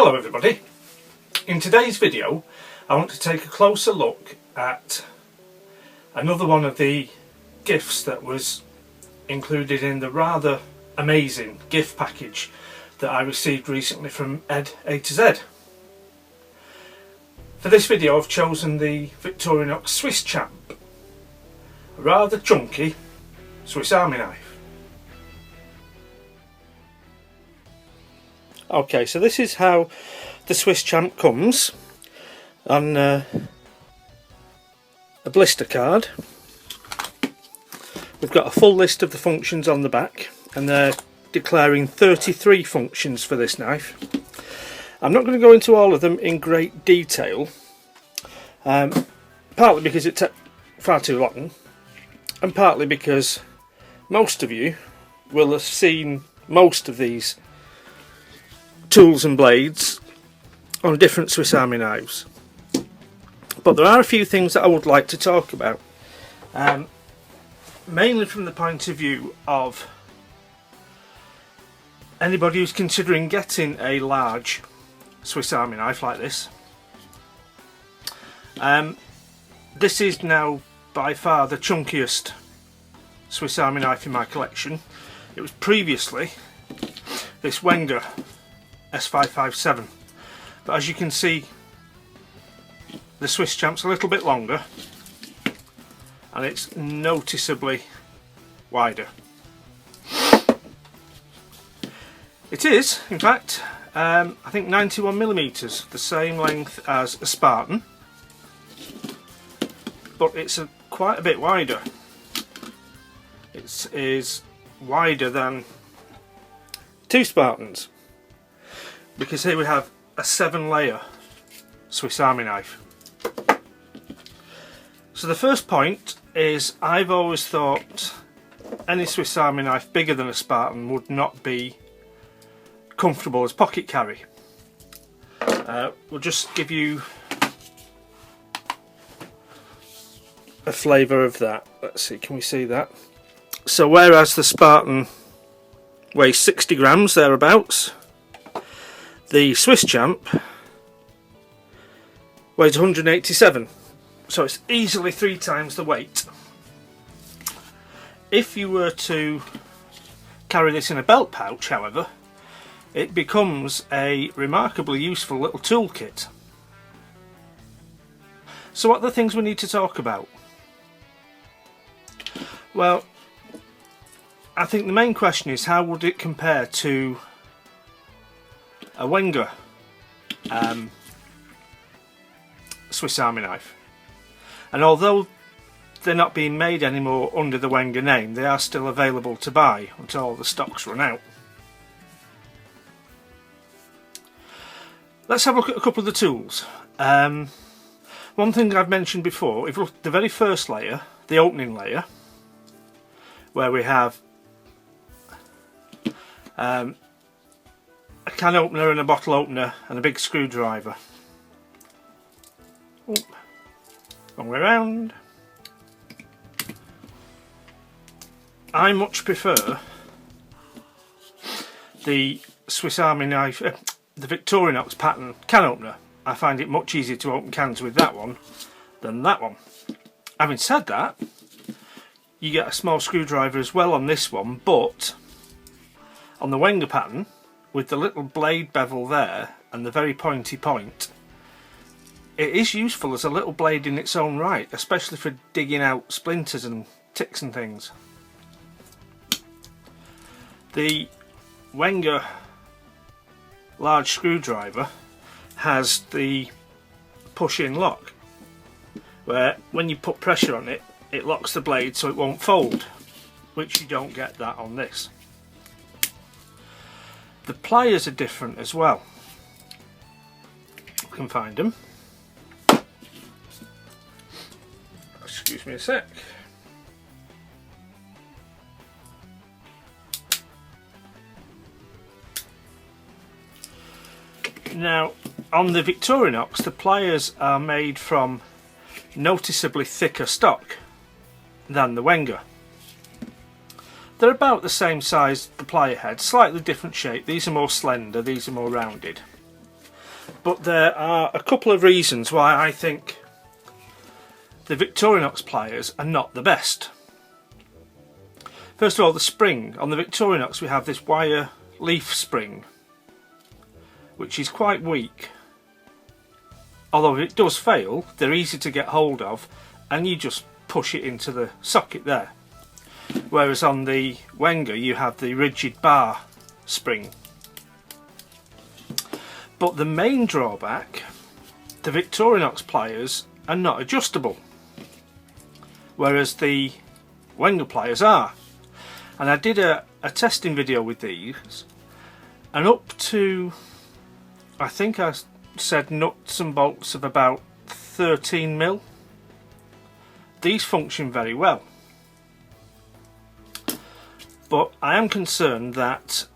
Hello everybody. In today's video I want to take a closer look at another one of the gifts that was included in the rather amazing gift package that I received recently from Ed A to Z. For this video I've chosen the Victorinox SwissChamp, a rather chunky Swiss Army knife. Okay, so this is how the SwissChamp comes on a blister card. We've got a full list of the functions on the back, and they're declaring 33 functions for this knife. I'm not going to go into all of them in great detail, partly because it takes far too long, and partly because most of you will have seen most of these tools and blades on different Swiss Army knives. But there are a few things that I would like to talk about, mainly from the point of view of anybody who's considering getting a large Swiss Army knife like this. This is now by far the chunkiest Swiss Army knife in my collection. It was previously this Wenger S557, but as you can see the SwissChamp's a little bit longer and it's noticeably wider. It is in fact I think 91mm, the same length as a Spartan, but it's quite a bit wider. It is wider than two Spartans, because here we have a 7-layer Swiss Army knife. So the first point is, I've always thought any Swiss Army knife bigger than a Spartan would not be comfortable as pocket carry. We'll just give you a flavour of that. Let's see, can we see that? So whereas the Spartan weighs 60 grams thereabouts, the SwissChamp weighs 187, so it's easily 3 times the weight. If you were to carry this in a belt pouch, however, it becomes a remarkably useful little toolkit. So what are the things we need to talk about? Well, I think the main question is, how would it compare to a Wenger Swiss Army knife? And although they're not being made anymore under the Wenger name, they are still available to buy until all the stocks run out. Let's have a look at a couple of the tools. One thing I've mentioned before, if you look at the very first layer, the opening layer, where we have a can opener and a bottle opener and a big screwdriver. Oop. Wrong way around. I much prefer the Swiss Army knife, the Victorinox pattern can opener. I find it much easier to open cans with that one than that one. Having said that, you get a small screwdriver as well on this one, but on the Wenger pattern, with the little blade bevel there and the very pointy point, it is useful as a little blade in its own right, especially for digging out splinters and ticks and things. The Wenger large screwdriver has the push-in lock, where when you put pressure on it, it locks the blade so it won't fold, which you don't get that on this. The pliers are different as well. You can find them. Excuse me a sec. Now, on the Victorinox, the pliers are made from noticeably thicker stock than the Wenger. They're about the same size, the plier head, slightly different shape. These are more slender, these are more rounded. But there are a couple of reasons why I think the Victorinox pliers are not the best. First of all, the spring. On the Victorinox we have this wire leaf spring, which is quite weak. Although if it does fail, they're easy to get hold of, and you just push it into the socket there. Whereas on the Wenger you have the rigid bar spring. But the main drawback, the Victorinox pliers are not adjustable, whereas the Wenger pliers are. And I did a testing video with these, and up to, I think I said nuts and bolts of about 13mm, these function very well. But I am concerned that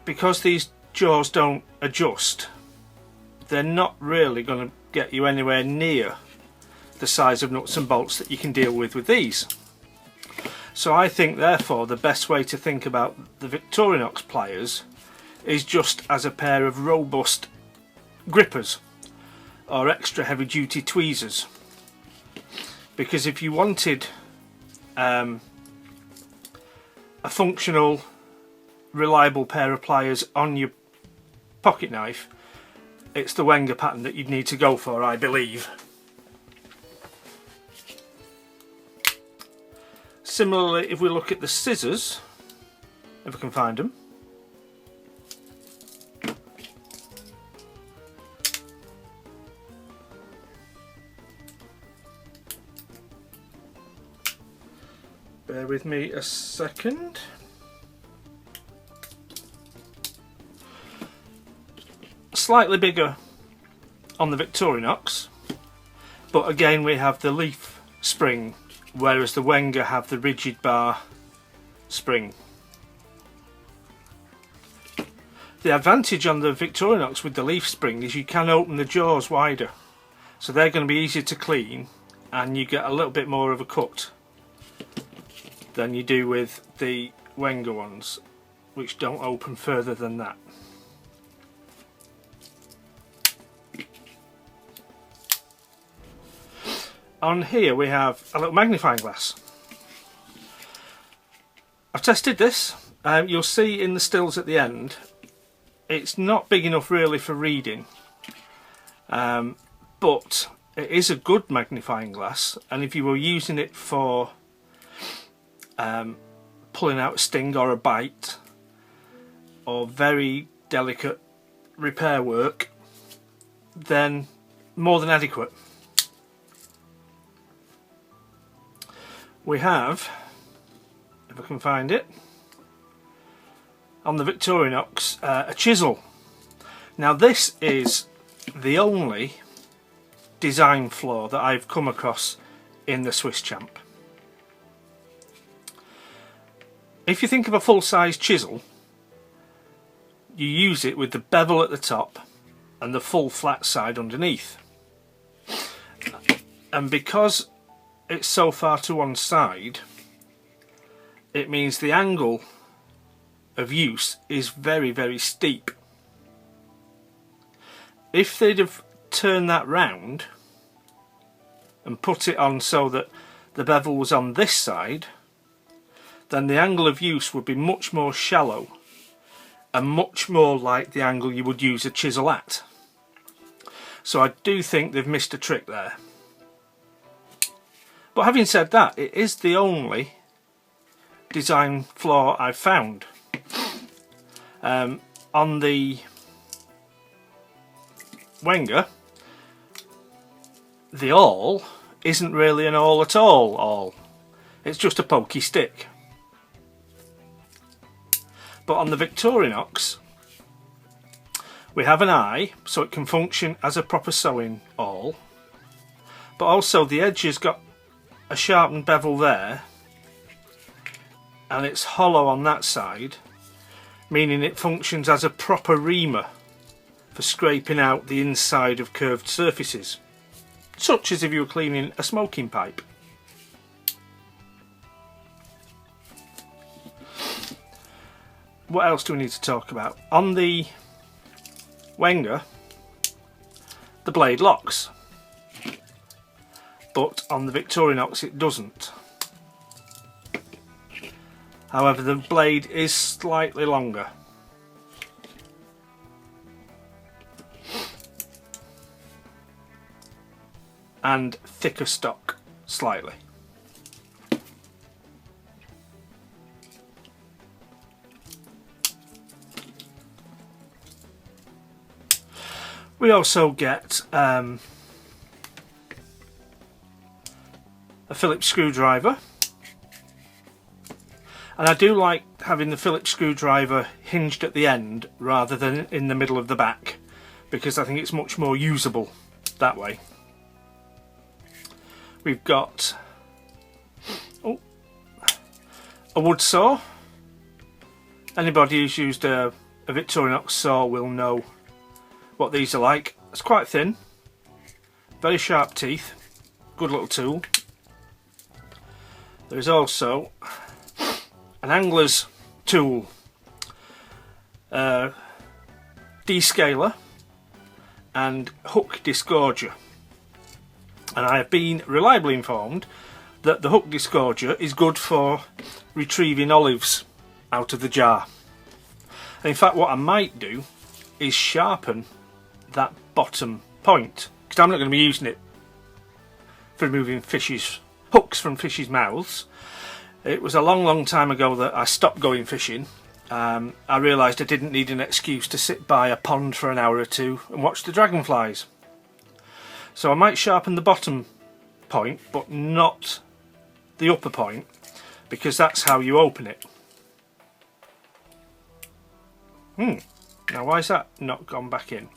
because these jaws don't adjust, they're not really going to get you anywhere near the size of nuts and bolts that you can deal with these. So I think therefore the best way to think about the Victorinox pliers is just as a pair of robust grippers or extra heavy duty tweezers. Because if you wanted a functional, reliable pair of pliers on your pocket knife, it's the Wenger pattern that you'd need to go for, I believe. Similarly, if we look at the scissors, if I can find them, bear with me a second. Slightly bigger on the Victorinox, but again we have the leaf spring, whereas the Wenger have the rigid bar spring. The advantage on the Victorinox with the leaf spring is you can open the jaws wider, so they're going to be easier to clean and you get a little bit more of a cut than you do with the Wenger ones, which don't open further than that. On here we have a little magnifying glass. I've tested this. You'll see in the stills at the end it's not big enough really for reading, but it is a good magnifying glass, and if you were using it for pulling out a sting or a bite or very delicate repair work, then more than adequate. We have, if I can find it, on the Victorinox, a chisel. Now this is the only design flaw that I've come across in the SwissChamp. If you think of a full-size chisel, you use it with the bevel at the top and the full flat side underneath. And because it's so far to one side, it means the angle of use is very, very steep. If they'd have turned that round and put it on so that the bevel was on this side, then the angle of use would be much more shallow and much more like the angle you would use a chisel at. So I do think they've missed a trick there. But having said that, it is the only design flaw I've found. On the Wenger, the awl isn't really an awl at all. It's just a pokey stick. But on the Victorinox, we have an eye, so it can function as a proper sewing awl. But also the edge has got a sharpened bevel there, and it's hollow on that side, meaning it functions as a proper reamer for scraping out the inside of curved surfaces, such as if you were cleaning a smoking pipe. What else do we need to talk about? On the Wenger, the blade locks, but on the Victorinox it doesn't. However, the blade is slightly longer. And thicker stock, slightly. We also get a Phillips screwdriver, and I do like having the Phillips screwdriver hinged at the end rather than in the middle of the back, because I think it's much more usable that way. We've got a wood saw. Anybody who's used a Victorinox saw will know what these are like. It's quite thin, very sharp teeth, good little tool. There's also an angler's tool, descaler and hook disgorger. And I have been reliably informed that the hook disgorger is good for retrieving olives out of the jar. And in fact, what I might do is sharpen that bottom point, because I'm not going to be using it for removing hooks from fish's mouths. It was a long time ago that I stopped going fishing. I realised I didn't need an excuse to sit by a pond for an hour or two and watch the dragonflies. So I might sharpen the bottom point, but not the upper point, because that's how you open it. Now why is that not gone back in?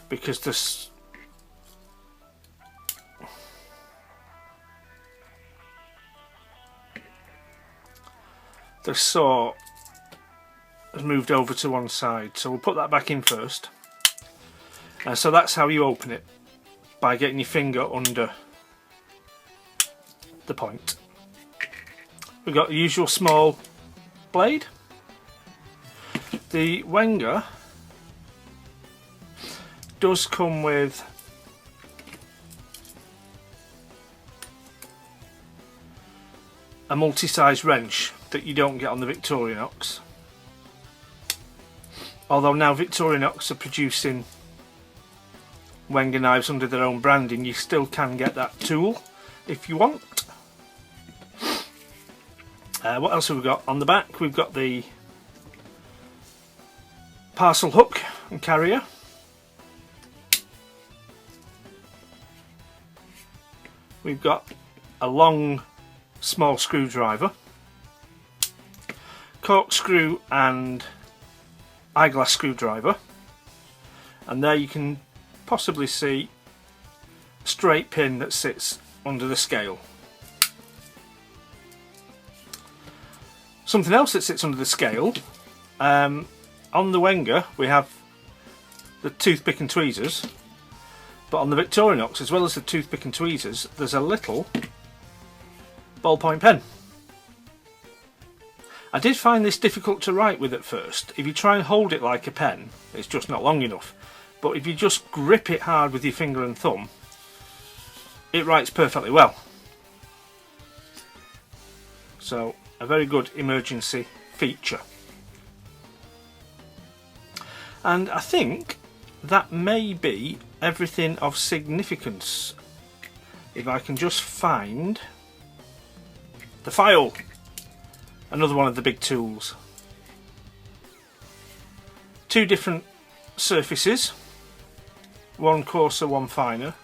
Because the saw has moved over to one side, so we'll put that back in first. So that's how you open it, by getting your finger under the point. We've got the usual small blade. The Wenger does come with a multi-size wrench that you don't get on the Victorinox. Although now Victorinox are producing Wenger knives under their own branding, you still can get that tool if you want. What else have we got? On the back we've got the parcel hook and carrier. We've got a long small screwdriver, corkscrew and eyeglass screwdriver, and there you can possibly see a straight pin that sits under the scale. Something else that sits under the scale, on the Wenger we have the toothpick and tweezers, but on the Victorinox, as well as the toothpick and tweezers, there's a little ballpoint pen. I did find this difficult to write with at first. If you try and hold it like a pen, it's just not long enough. But if you just grip it hard with your finger and thumb, it writes perfectly well. So, a very good emergency feature. And I think that may be everything of significance. If I can just find the file, another one of the big tools. Two different surfaces, one coarser, one finer,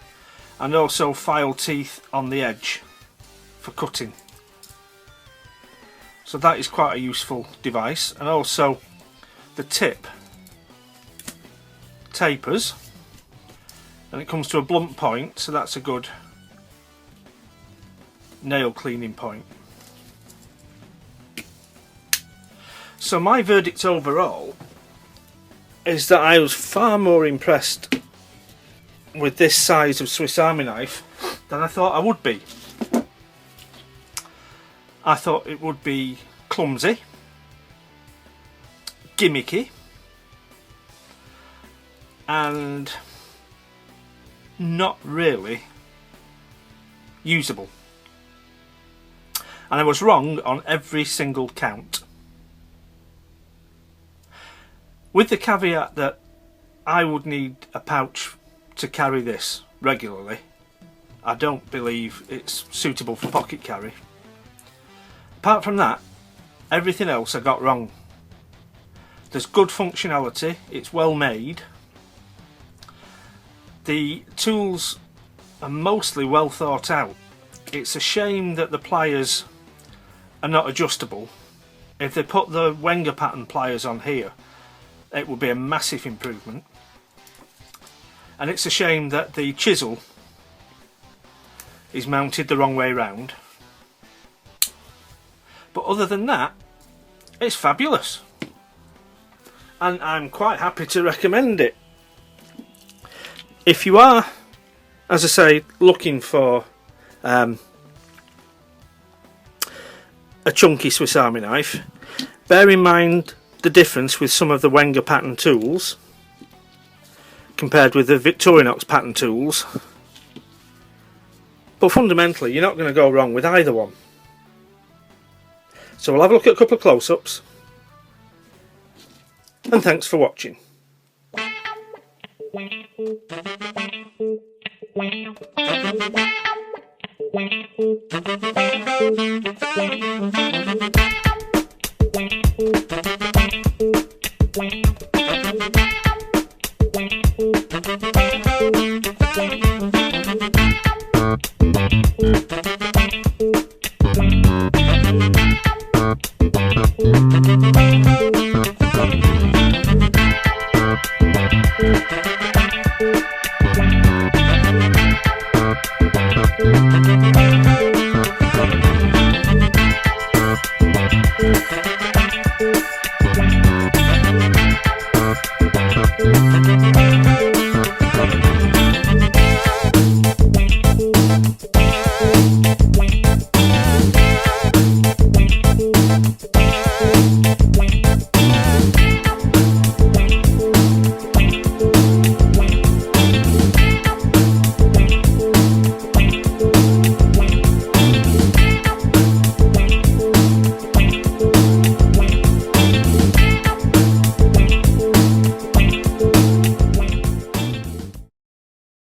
and also file teeth on the edge for cutting. So that is quite a useful device. And also the tip tapers and it comes to a blunt point, so that's a good nail cleaning point. So my verdict overall is that I was far more impressed with this size of Swiss Army knife than I thought I would be. I thought it would be clumsy, gimmicky, and not really usable. And I was wrong on every single count, with the caveat that I would need a pouch to carry this regularly. I don't believe it's suitable for pocket carry. Apart from that, everything else I got wrong. There's good functionality, it's well made, the tools are mostly well thought out. It's a shame that the pliers are not adjustable. If they put the Wenger pattern pliers on here, it would be a massive improvement. And it's a shame that the chisel is mounted the wrong way round. But other than that, it's fabulous. And I'm quite happy to recommend it. If you are, as I say, looking for a chunky Swiss Army knife, bear in mind the difference with some of the Wenger pattern tools compared with the Victorinox pattern tools. But fundamentally, you're not going to go wrong with either one. So we'll have a look at a couple of close-ups. And thanks for watching.